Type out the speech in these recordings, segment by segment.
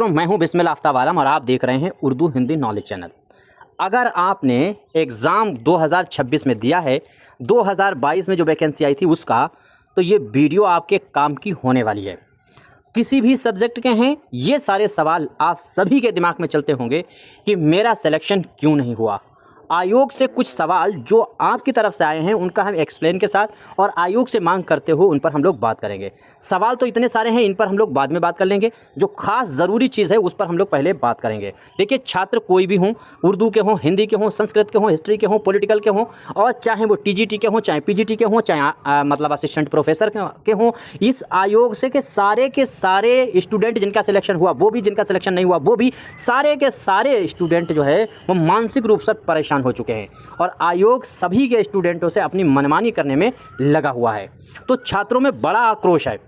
मित्रों, मैं हूं बिस्मिल आफ्ताब आलम और आप देख रहे हैं उर्दू हिंदी नॉलेज चैनल। अगर आपने एग्ज़ाम 2026 में दिया है, 2022 में जो वैकेंसी आई थी उसका, तो ये वीडियो आपके काम की होने वाली है। किसी भी सब्जेक्ट के हैं, ये सारे सवाल आप सभी के दिमाग में चलते होंगे कि मेरा सिलेक्शन क्यों नहीं हुआ। आयोग से कुछ सवाल जो आपकी तरफ से आए हैं उनका हम एक्सप्लेन के साथ और आयोग से मांग करते हो उन पर हम लोग बात करेंगे। सवाल तो इतने सारे हैं, इन पर हम लोग बाद में बात कर लेंगे। जो खास ज़रूरी चीज़ है उस पर हम लोग पहले बात करेंगे। देखिए, छात्र कोई भी हों, उर्दू के हों, हिंदी के हों, संस्कृत के हों, हिस्ट्री के हों, पॉलिटिकल के हों, और चाहे वो टीजीटी के हों, चाहे पीजीटी के हों, चाहे मतलब असिस्टेंट प्रोफेसर के हों, इस आयोग से के सारे स्टूडेंट जिनका सिलेक्शन हुआ वो भी, जिनका सिलेक्शन नहीं हुआ वो भी, सारे के सारे स्टूडेंट जो है वो मानसिक रूप से परेशान हो चुके हैं और आयोग सभी के स्टूडेंटों से अपनी मनमानी करने में लगा हुआ है। तो छात्रों में बड़ा आक्रोश है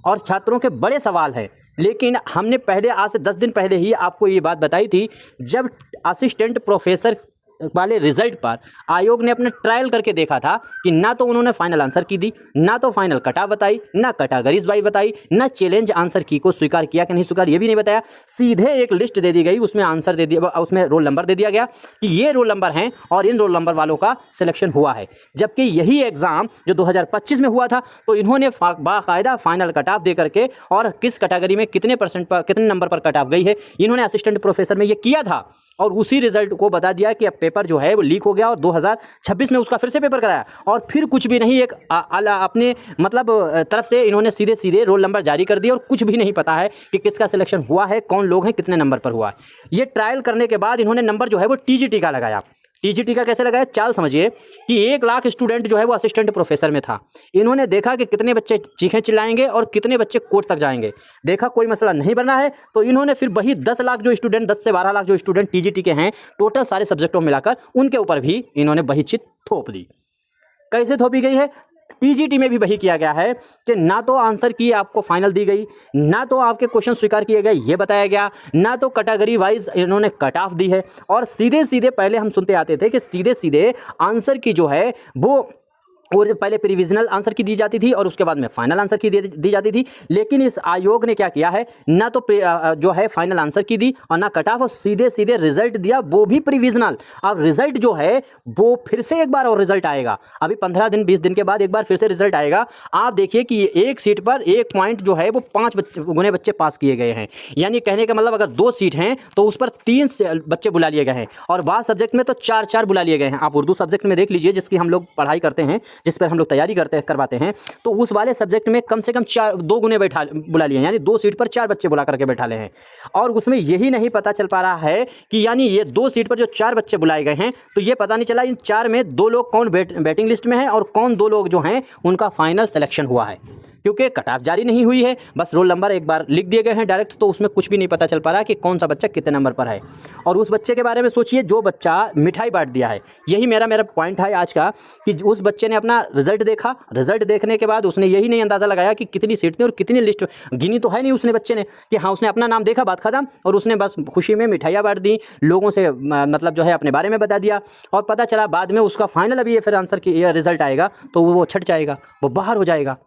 और छात्रों के बड़े सवाल हैं। लेकिन हमने पहले, आज से 10 दिन पहले ही आपको ये बात बताई थी, जब असिस्टेंट प्रोफेसर वाले रिजल्ट पर आयोग ने अपने ट्रायल करके देखा था कि ना तो उन्होंने फाइनल आंसर की दी, ना तो फाइनल कटा बताई, ना कैटेगरीज वाइज बताई, ना चैलेंज आंसर की को स्वीकार किया कि नहीं स्वीकार ये भी नहीं बताया। सीधे एक लिस्ट दे दी गई, उसमें आंसर दे दिया, उसमें रोल नंबर दे दिया गया कि ये रोल नंबर हैं और इन रोल नंबर वालों का सिलेक्शन हुआ है। जबकि यही एग्जाम जो 2025 में हुआ था तो इन्होंने बाकायदा फाइनल कट ऑफ दे करके और किस कैटेगरी में कितने परसेंट पर, कितने नंबर पर कट ऑफ गई है, इन्होंने असिस्टेंट प्रोफेसर में ये किया था और उसी रिजल्ट को बता दिया कि अब पेपर जो है वो लीक हो गया और 2026 में उसका फिर से पेपर कराया और फिर कुछ भी नहीं, एक अपने मतलब तरफ से इन्होंने सीधे सीधे रोल नंबर जारी कर दिए और कुछ भी नहीं पता है कि किसका सिलेक्शन हुआ है, कौन लोग हैं, कितने नंबर पर हुआ है। ये ट्रायल करने के बाद इन्होंने नंबर जो है वो टीजीटी का लगाया। टीजीटी का कैसे लगाया, चाल समझिए कि 1 लाख स्टूडेंट जो है वो असिस्टेंट प्रोफेसर में था। इन्होंने देखा कि कितने बच्चे चीखें चिल्लाएंगे और कितने बच्चे कोर्ट तक जाएंगे। देखा कोई मसला नहीं बना है तो इन्होंने फिर वही 10 लाख जो स्टूडेंट, 10 से 12 लाख जो स्टूडेंट टीजीटी के हैं, टोटल सारे सब्जेक्टों में मिलाकर उनके ऊपर भी इन्होंने वही चीज थोप दी। कैसे थोपी गई है? टीजीटी में भी वही किया गया है कि ना तो आंसर की आपको फाइनल दी गई, ना तो आपके क्वेश्चन स्वीकार किए गए ये बताया गया, ना तो कैटेगरी वाइज इन्होंने कट ऑफ दी है और सीधे सीधे पहले हम सुनते आते थे कि सीधे सीधे आंसर की जो है वो, और पहले प्रिविजनल आंसर की दी जाती थी और उसके बाद में फाइनल आंसर की दी जाती थी। लेकिन इस आयोग ने क्या किया है, ना तो जो है फाइनल आंसर की दी और ना कट ऑफ, और सीधे सीधे रिजल्ट दिया, वो भी प्रिविजनल। अब रिजल्ट जो है वो फिर से एक बार और रिजल्ट आएगा, अभी 15 दिन 20 दिन के बाद एक बार फिर से रिजल्ट आएगा। आप देखिए कि एक सीट पर 1 पॉइंट जो है वो 5 गुने बच्चे पास किए गए हैं। यानी कहने का मतलब अगर 2 सीट हैं तो उस पर 3 बच्चे बुला लिए गए हैं और बाद सब्जेक्ट में तो 4 बुला लिए गए हैं। आप उर्दू सब्जेक्ट में देख लीजिए, जिसकी हम लोग पढ़ाई करते हैं, जिस पर हम लोग तैयारी करवाते हैं, तो उस वाले सब्जेक्ट में कम से कम 2 गुने बुला लिए, यानी 2 सीट पर 4 बच्चे बुला करके बैठा ले हैं। और उसमें यही नहीं पता चल पा रहा है कि यानी ये 2 सीट पर जो 4 बच्चे बुलाए गए हैं, तो ये पता नहीं चला इन 4 में 2 लोग कौन वेटिंग लिस्ट में हैं और कौन 2 लोग जो हैं उनका फाइनल सिलेक्शन हुआ है, क्योंकि कट ऑफ जारी नहीं हुई है। बस रोल नंबर एक बार लिख दिए गए हैं डायरेक्ट, तो उसमें कुछ भी नहीं पता चल पा रहा कि कौन सा बच्चा कितने नंबर पर है। और उस बच्चे के बारे में सोचिए जो बच्चा मिठाई बांट दिया है। यही मेरा पॉइंट है आज का कि उस बच्चे ने अपना रिजल्ट देखा, रिजल्ट देखने के बाद उसने यही नहीं अंदाज़ा लगाया कि कितनी सीट थी और कितनी लिस्ट गिनी तो है नहीं उसने, बच्चे ने, कि हाँ उसने अपना नाम देखा, बात खत्म, और उसने बस खुशी में मिठाइयाँ बांट दी, लोगों से मतलब जो है अपने बारे में बता दिया और पता चला बाद में उसका फाइनल अभी ये फिर आंसर की रिजल्ट आएगा तो वो छट जाएगा, वो बाहर हो जाएगा।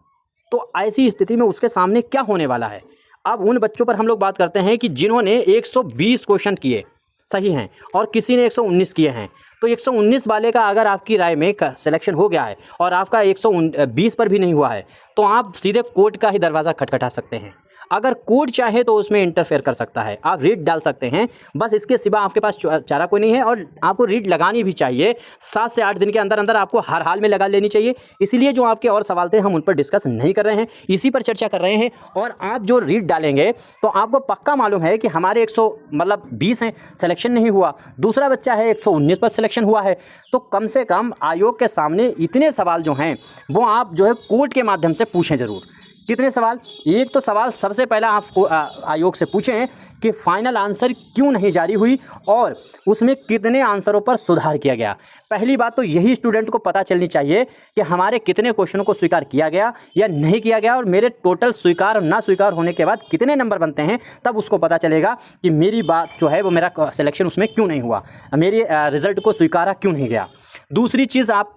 तो ऐसी स्थिति में उसके सामने क्या होने वाला है? अब उन बच्चों पर हम लोग बात करते हैं कि जिन्होंने 120 क्वेश्चन किए सही हैं और किसी ने 119 किए हैं। तो 119 वाले का अगर आपकी राय में सिलेक्शन हो गया है और आपका 120 पर भी नहीं हुआ है, तो आप सीधे कोर्ट का ही दरवाज़ा खटखटा सकते हैं। अगर कोर्ट चाहे तो उसमें इंटरफेयर कर सकता है, आप रीट डाल सकते हैं, बस इसके सिवा आपके पास चारा कोई नहीं है। और आपको रीट लगानी भी चाहिए, 7 से 8 दिन के अंदर अंदर आपको हर हाल में लगा लेनी चाहिए। इसीलिए जो आपके और सवाल थे हम उन पर डिस्कस नहीं कर रहे हैं, इसी पर चर्चा कर रहे हैं। और आप जो रीट डालेंगे तो आपको पक्का मालूम है कि हमारे 120 हैं, सिलेक्शन नहीं हुआ, दूसरा बच्चा है 119 पर सिलेक्शन हुआ है। तो कम से कम आयोग के सामने इतने सवाल जो हैं वो आप जो है कोर्ट के माध्यम से पूछें ज़रूर। कितने सवाल? एक तो सवाल सबसे पहला आपको आयोग से पूछें कि फाइनल आंसर क्यों नहीं जारी हुई और उसमें कितने आंसरों पर सुधार किया गया। पहली बात तो यही स्टूडेंट को पता चलनी चाहिए कि हमारे कितने क्वेश्चनों को स्वीकार किया गया या नहीं किया गया और मेरे टोटल स्वीकार और ना स्वीकार होने के बाद कितने नंबर बनते हैं, तब उसको पता चलेगा कि मेरी बात जो है वो मेरा सिलेक्शन उसमें क्यों नहीं हुआ, मेरे रिज़ल्ट को स्वीकारा क्यों नहीं गया। दूसरी चीज़ आप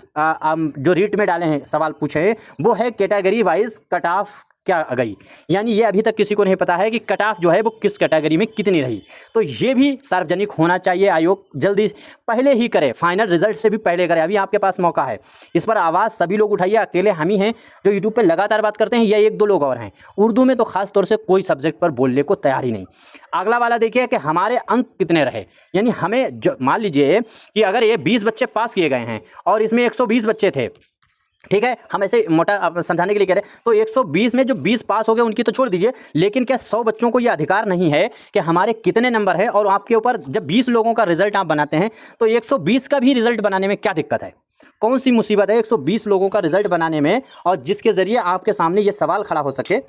जो रीट में डाले हैं सवाल पूछे वो है कैटेगरी वाइज कट ऑफ क्या गई, यानी ये अभी तक किसी को नहीं पता है कि कट ऑफ जो है वो किस कैटेगरी में कितनी रही। तो ये भी सार्वजनिक होना चाहिए, आयोग जल्दी पहले ही करे, फाइनल रिजल्ट से भी पहले करे। अभी आपके पास मौका है, इस पर आवाज़ सभी लोग उठाइए। अकेले हम ही हैं जो यूट्यूब पे लगातार बात करते हैं, या 1-2 लोग और हैं। उर्दू में तो खास तौर से कोई सब्जेक्ट पर बोलने को तैयार ही नहीं। अगला वाला देखिए कि हमारे अंक कितने रहे, यानी हमें मान लीजिए कि अगर ये 20 बच्चे पास किए गए हैं और इसमें 120 बच्चे थे, ठीक है, हम ऐसे मोटा समझाने के लिए कह रहे हैं, तो 120 में जो 20 पास हो गए उनकी तो छोड़ दीजिए, लेकिन क्या 100 बच्चों को ये अधिकार नहीं है कि हमारे कितने नंबर है? और आपके ऊपर जब 20 लोगों का रिजल्ट आप बनाते हैं तो 120 का भी रिजल्ट बनाने में क्या दिक्कत है? कौन सी मुसीबत है 120 लोगों का रिजल्ट बनाने में, और जिसके ज़रिए आपके सामने ये सवाल खड़ा हो सके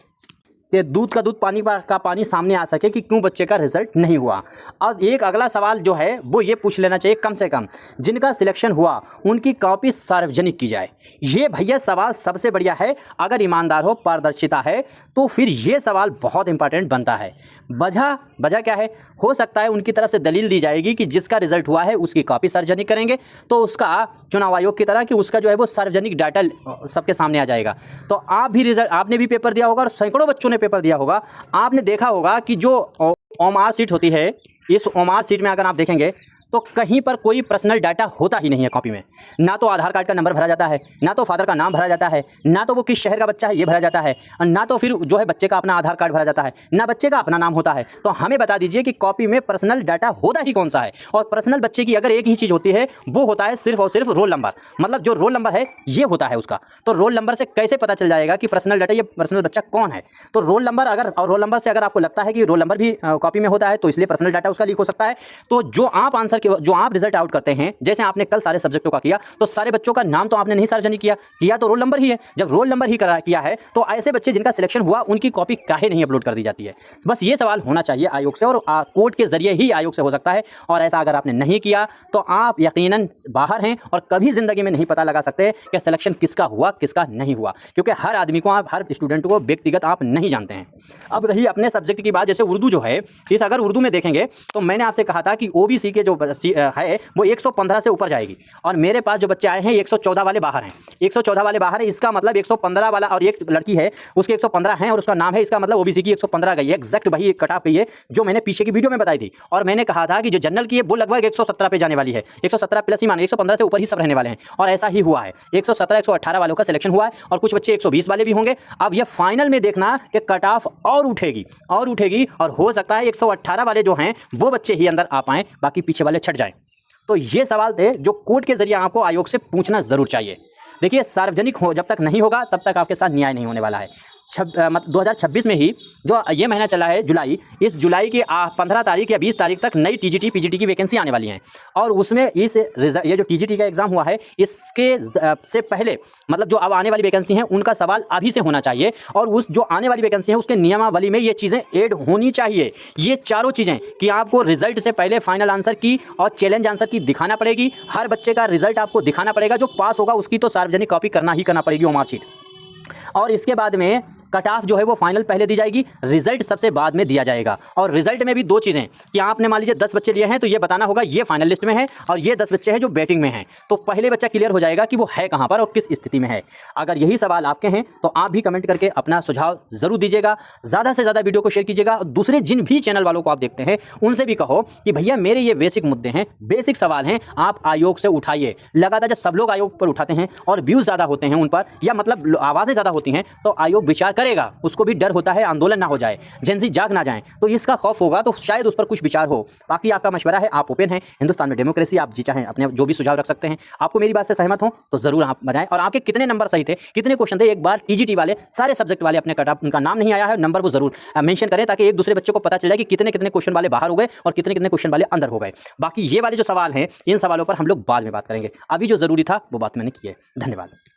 कि दूध का दूध पानी का पानी सामने आ सके कि क्यों बच्चे का रिजल्ट नहीं हुआ। और एक अगला सवाल जो है वो ये पूछ लेना चाहिए कम से कम, जिनका सिलेक्शन हुआ उनकी कॉपी सार्वजनिक की जाए। ये भैया सवाल सबसे बढ़िया है। अगर ईमानदार हो, पारदर्शिता है, तो फिर ये सवाल बहुत इंपॉर्टेंट बनता है। वजह क्या है? हो सकता है उनकी तरफ से दलील दी जाएगी कि जिसका रिजल्ट हुआ है उसकी कॉपी सार्वजनिक करेंगे, तो उसका चुनाव आयोग की तरह कि उसका जो है वो सार्वजनिक डाटा सबके सामने आ जाएगा। तो आप भी रिजल्ट, आपने भी पेपर दिया होगा और सैकड़ों बच्चों ने पेपर दिया होगा, आपने देखा होगा कि जो ओएमआर सीट होती है, इस ओएमआर सीट में अगर आप देखेंगे तो कहीं पर कोई पर्सनल डाटा होता ही नहीं है कॉपी में। ना तो आधार कार्ड का नंबर भरा जाता है, ना तो फादर का नाम भरा जाता है, ना तो वो किस शहर का बच्चा है ये भरा जाता है, और ना तो फिर जो है बच्चे का अपना आधार कार्ड भरा जाता है, ना बच्चे का अपना नाम होता है। तो हमें बता दीजिए कि कॉपी में पर्सनल डाटा होता ही कौन सा है? और पर्सनल बच्चे की अगर एक ही चीज़ होती है, वो होता है सिर्फ और सिर्फ रोल नंबर। मतलब जो रोल नंबर है ये होता है उसका। तो रोल नंबर से कैसे पता चल जाएगा कि पर्सनल डाटा, ये पर्सनल बच्चा कौन है? तो रोल नंबर अगर, और रोल नंबर से अगर आपको लगता है कि रोल नंबर भी कॉपी में होता है तो इसलिए पर्सनल डाटा उसका लीक हो सकता है। तो जो आप आंसर के, जो आप रिजल्ट आउट करते हैं, जैसे आपने कल सारे सब्जेक्टों का किया, तो सारे बच्चों का नाम तो आपने नहीं सार्वजनिक किया तो रोल नंबर ही है। जब रोल नंबर ही किया है तो ऐसे बच्चे जिनका सिलेक्शन हुआ उनकी कॉपी काहे नहीं अपलोड कर दी जाती है? बस ये सवाल होना चाहिए आयोग से, और कोर्ट के जरिए ही आयोग से हो सकता है। और ऐसा अगर आपने नहीं किया तो आप यकीनन बाहर हैं और कभी जिंदगी में नहीं पता लगा सकते कि सिलेक्शन किसका हुआ किसका नहीं हुआ, क्योंकि हर आदमी को आप, हर स्टूडेंट को व्यक्तिगत आप नहीं जानते हैं। अब रही अपने सब्जेक्ट की बात, जैसे उर्दू जो है, इस अगर उर्दू में देखेंगे तो मैंने आपसे कहा था कि ओबीसी के जो है वो 115 से ऊपर जाएगी, और मेरे पास जो बच्चे आए हैं 114 वाले बाहर हैं। 114 वाले बाहर है, इसका मतलब 115 वाला, और एक लड़की है उसके 115 हैं और उसका नाम है, इसका मतलब ओबीसी की 115 गई है। एग्जैक्ट वही कट ऑफ गई है जो मैंने पीछे की वीडियो में बताई थी। और मैंने कहा था कि जो जनरल की है वो लगभग 117 पे जाने वाली है, 117 प्लस ही माने, 115 से ऊपर ही सब रहने वाले हैं। और ऐसा ही हुआ है, 117 118 वालों का सिलेक्शन हुआ है, और कुछ बच्चे 120 वाले भी होंगे। अब ये फाइनल में देखना कि कट ऑफ और उठेगी, और हो सकता है 118 वाले जो हैं वो बच्चे ही अंदर आ पाएँ, बाकी पीछे वाले छट जाएँ। तो ये सवाल थे जो कोर्ट के जरिए आपको आयोग से पूछना ज़रूर चाहिए। देखिए, सार्वजनिक हो जब तक नहीं होगा तब तक आपके साथ न्याय नहीं होने वाला है। 2026 में ही जो ये महीना चला है जुलाई, इस जुलाई की 15 तारीख या 20 तारीख तक नई टीजीटी पीजीटी की वैकेंसी आने वाली हैं, और उसमें ये जो टीजीटी का एग्ज़ाम हुआ है इसके से पहले, मतलब जो अब आने वाली वैकेंसी हैं उनका सवाल अभी से होना चाहिए, और उस जो आने वाली वैकेंसी है उसके नियमावली में ये चीज़ें ऐड होनी चाहिए। ये चारों चीज़ें कि आपको रिजल्ट से पहले फाइनल आंसर की और चैलेंज आंसर की दिखाना पड़ेगी। हर बच्चे का रिजल्ट आपको दिखाना पड़ेगा, जो पास होगा उसकी तो सार्वजनिक कॉपी करना ही करना पड़ेगी वो मार्कशीट। और इसके बाद में कट ऑफ जो है वो फाइनल पहले दी जाएगी, रिजल्ट सबसे बाद में दिया जाएगा। और रिजल्ट में भी दो चीज़ें कि आपने मान लीजिए 10 बच्चे लिए हैं तो ये बताना होगा ये फाइनल लिस्ट में है, और ये 10 बच्चे हैं जो बैटिंग में हैं। तो पहले बच्चा क्लियर हो जाएगा कि वो है कहाँ पर और किस स्थिति में है। अगर यही सवाल आपके हैं तो आप भी कमेंट करके अपना सुझाव ज़रूर दीजिएगा। ज़्यादा से ज़्यादा वीडियो को शेयर कीजिएगा। दूसरे जिन भी चैनल वालों को आप देखते हैं उनसे भी कहो कि भैया मेरे ये बेसिक मुद्दे हैं, बेसिक सवाल हैं, आप आयोग से उठाइए। लगातार जब सब लोग आयोग पर उठाते हैं और व्यूज़ ज़्यादा होते हैं उन पर, या मतलब आवाज़ें ज़्यादा होती हैं, तो आयोग विचार करेगा। उसको भी डर होता है आंदोलन ना हो जाए, जेंजी जाग ना जाए, तो इसका खौफ होगा, तो शायद उस पर कुछ विचार हो। बाकी आपका मशवरा है, आप ओपन हैं, हिंदुस्तान में डेमोक्रेसी, आप जी चाहें अपने जो भी सुझाव रख सकते हैं। आपको मेरी बात से सहमत हो तो जरूर आप बताएं, और आपके कितने नंबर सही थे, कितने क्वेश्चन थे। एक बार टीजीटी वाले सारे सब्जेक्ट वाले अपने कट ऑफ, उनका नाम नहीं आया है, नंबर वो जरूर मेंशन करें, ताकि एक दूसरे बच्चों को पता चल जाए कि कितने कितने क्वेश्चन वाले बाहर हो गए और कितने कितने क्वेश्चन वाले अंदर हो गए। बाकी ये वाले जो सवाल हैं इन सवालों पर हम लोग बाद में बात करेंगे। अभी जो जरूरी था वो बात मैंने की है। धन्यवाद।